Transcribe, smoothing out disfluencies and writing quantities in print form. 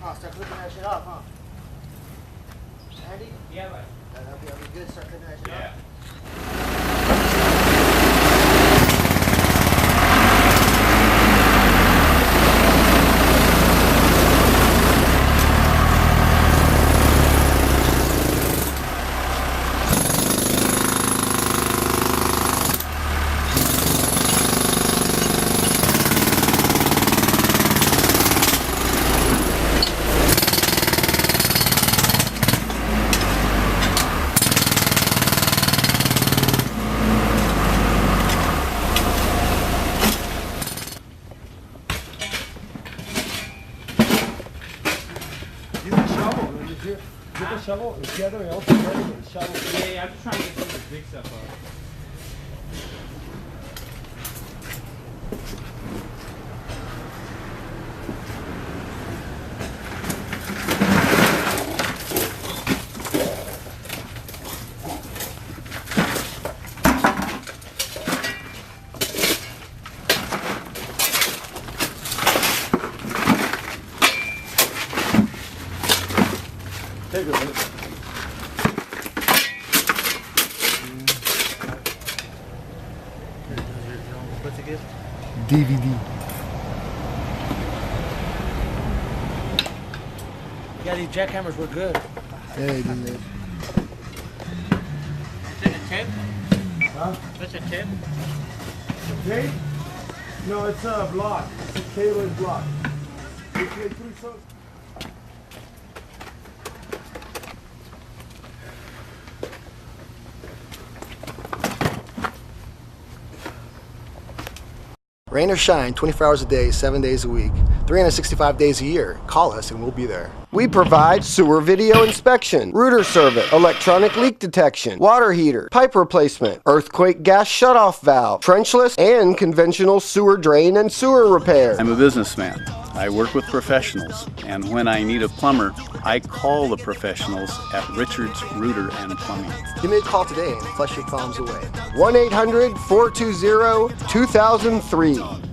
Oh, start clicking that shit off, huh? Andy? Yeah, but That'll be good. Start clicking that shit off. Get the shovel together and also ready to shovel. yeah, I'm just trying to get some of the big stuff up. Take a minute. What's it give? DVD. Yeah, these jackhammers were good. Yeah, they did. Is it a tip? Huh? That's a tip? Okay? No, it's a block. It's a K-Lid block. Rain or shine, 24 hours a day, 7 days a week, 365 days a year. Call us and we'll be there. We provide sewer video inspection, router service, electronic leak detection, water heater, pipe replacement, earthquake gas shutoff valve, trenchless, and conventional sewer drain and sewer repair. I'm a businessman. I work with professionals, and when I need a plumber, I call the professionals at Richard's Router and Plumbing. Give me a call today and flush your problems away. 1-800-420-2003.